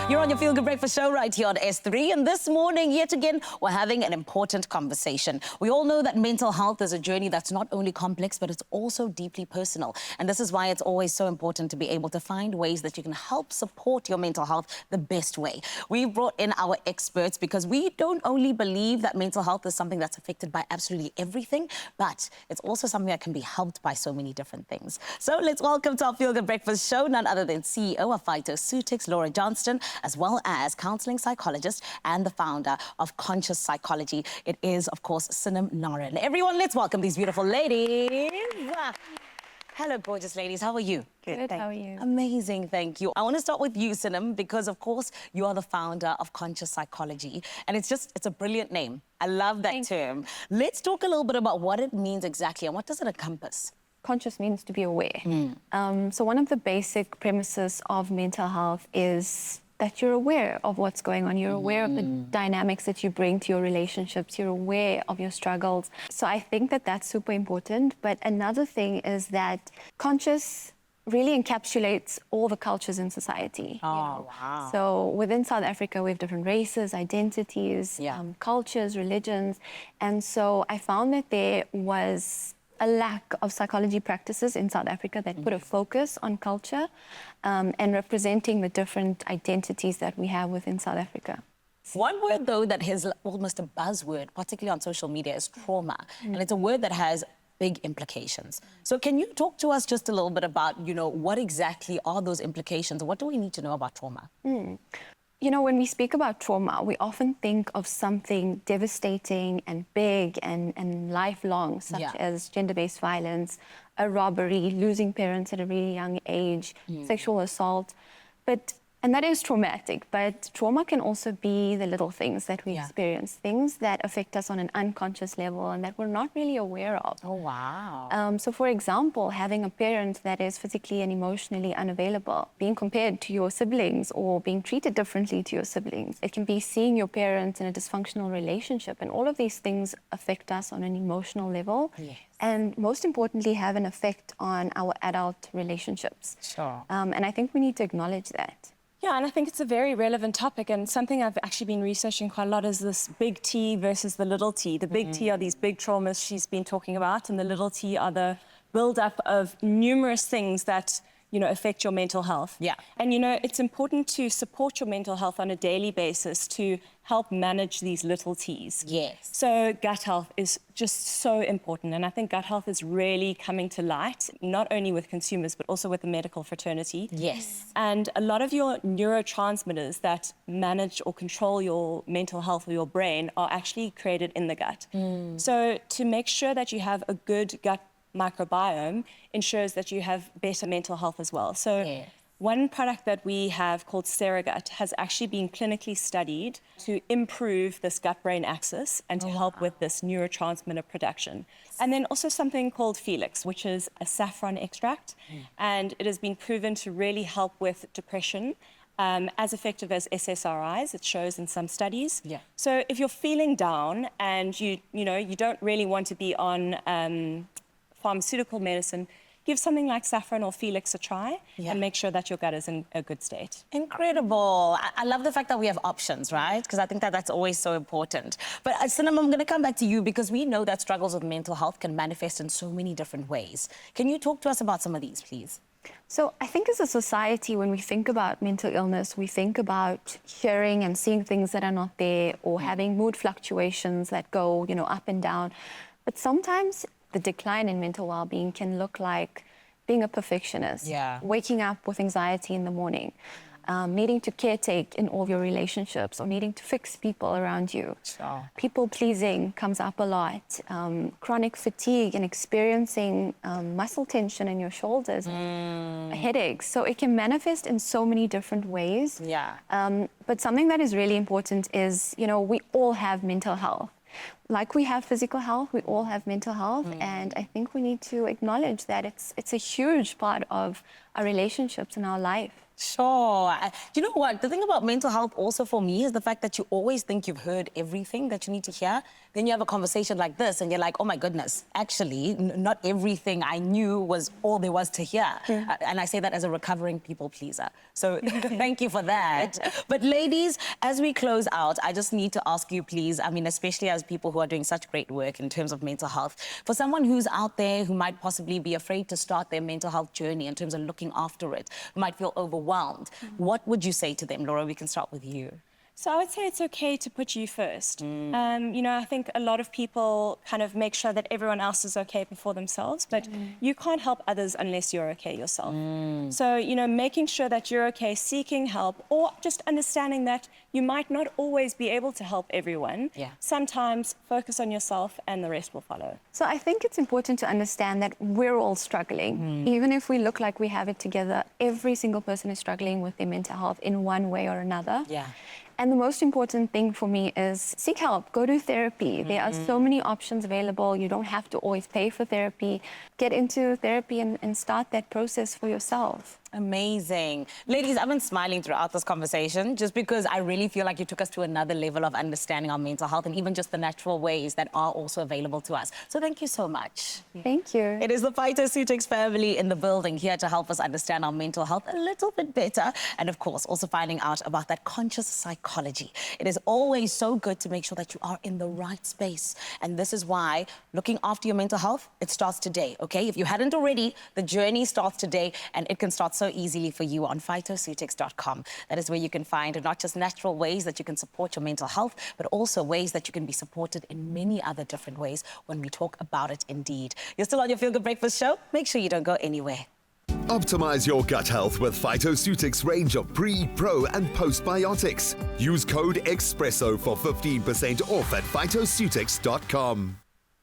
You're on your Feel Good Breakfast show right here on S3. And this morning, yet again, we're having an important conversation. We all know that mental health is a journey that's not only complex, but it's also deeply personal. And this is why it's always so important to be able to find ways that you can help support your mental health the best way. We've brought in our experts because we don't only believe that mental health is something that's affected by absolutely everything, but it's also something that can be helped by so many different things. So let's welcome to our Feel Good Breakfast show none other than CEO of PHYTOCEUTICS, Laura Johnston, as well as counselling psychologist and the founder of Conscious Psychology. It is, of course, Sinem Naren. Everyone, let's welcome these beautiful ladies. Hello, gorgeous ladies. How are you? Good, how are you? Amazing, thank you. I want to start with you, Sinem, because, of course, you are the founder of Conscious Psychology. And it's a brilliant name. I love that term. Let's talk a little bit about what it means exactly and what does it encompass? Conscious means to be aware. So one of the basic premises of mental health is that you're aware of what's going on. You're aware of the dynamics that you bring to your relationships. You're aware of your struggles. So I think that that's super important. But another thing is that conscious really encapsulates all the cultures in society. Wow. So within South Africa, we have different races, identities, cultures, religions. And so I found that there was a lack of psychology practices in South Africa that put a focus on culture and representing the different identities that we have within South Africa. One word, though, that is almost a buzzword, particularly on social media, is trauma. And it's a word that has big implications. So can you talk to us just a little bit about, what exactly are those implications? What do we need to know about trauma? You know, when we speak about trauma, we often think of something devastating and big and lifelong, such as gender-based violence, a robbery, losing parents at a really young age, sexual assault. And that is traumatic, but trauma can also be the little things that we experience, things that affect us on an unconscious level and that we're not really aware of. Oh, wow. So, for example, having a parent that is physically and emotionally unavailable, being compared to your siblings or being treated differently to your siblings. It can be seeing your parents in a dysfunctional relationship, and all of these things affect us on an emotional level. Yes. And most importantly, have an effect on our adult relationships. Sure. And I think we need to acknowledge that. Yeah, and I think it's a very relevant topic, and something I've actually been researching quite a lot is this big T versus the little t. The big T are these big traumas she's been talking about, and the little t are the build-up of numerous things that, affect your mental health. Yeah. And, it's important to support your mental health on a daily basis to help manage these little t's. Yes. So gut health is just so important, and I think gut health is really coming to light, not only with consumers, but also with the medical fraternity. Yes. And a lot of your neurotransmitters that manage or control your mental health or your brain are actually created in the gut. So to make sure that you have a good gut microbiome ensures that you have better mental health as well. So one product that we have called Seragut has actually been clinically studied to improve this gut-brain axis and to help with this neurotransmitter production. And then also something called Felix, which is a saffron extract, and it has been proven to really help with depression, as effective as SSRIs, it shows in some studies. Yeah. So if you're feeling down and you don't really want to be on pharmaceutical medicine, give something like saffron or Felix a try and make sure that your gut is in a good state. Incredible. I love the fact that we have options, right? Because I think that that's always so important. But Sinem, I'm going to come back to you because we know that struggles with mental health can manifest in so many different ways. Can you talk to us about some of these, please? So I think as a society, when we think about mental illness, we think about hearing and seeing things that are not there or having mood fluctuations that go, up and down. But sometimes the decline in mental well-being can look like being a perfectionist, waking up with anxiety in the morning, needing to caretake in all of your relationships or needing to fix people around you. Sure. People-pleasing comes up a lot, chronic fatigue and experiencing muscle tension in your shoulders, headaches. So it can manifest in so many different ways. But something that is really important is, we all have mental health. Like we have physical health, we all have mental health, and I think we need to acknowledge that it's a huge part of our relationships and our life. Sure. You know what? The thing about mental health also for me is the fact that you always think you've heard everything that you need to hear. Then you have a conversation like this and you're like, oh my goodness, actually, not everything I knew was all there was to hear. And I say that as a recovering people pleaser. So thank you for that. But ladies, as we close out, I just need to ask you, please, I mean, especially as people who are doing such great work in terms of mental health, for someone who's out there who might possibly be afraid to start their mental health journey in terms of looking after it, who might feel overwhelmed, what would you say to them? Laura, we can start with you. So I would say it's okay to put you first. You know, I think a lot of people kind of make sure that everyone else is okay before themselves, but you can't help others unless you're okay yourself. So, you know, making sure that you're okay, seeking help, or just understanding that you might not always be able to help everyone. Sometimes focus on yourself and the rest will follow. So I think it's important to understand that we're all struggling. Even if we look like we have it together, every single person is struggling with their mental health in one way or another. And the most important thing for me is seek help, go to therapy. There are so many options available. You don't have to always pay for therapy. Get into therapy and start that process for yourself. Amazing. Ladies, I've been smiling throughout this conversation just because I really feel like you took us to another level of understanding our mental health and even just the natural ways that are also available to us. So thank you so much. Thank you. It is the PHYTOCEUTICS family in the building here to help us understand our mental health a little bit better. And of course, also finding out about that conscious psychology. It is always so good to make sure that you are in the right space. And this is why looking after your mental health, it starts today, okay? If you hadn't already, the journey starts today and it can start so easily for you on PHYTOCEUTICS.com. That is where you can find not just natural ways that you can support your mental health, but also ways that you can be supported in many other different ways when we talk about it indeed. You're still on your Feel Good Breakfast show. Make sure you don't go anywhere. Optimize your gut health with PHYTOCEUTICS range of pre, pro and postbiotics. Use code EXPRESSO for 15% off at PHYTOCEUTICS.com.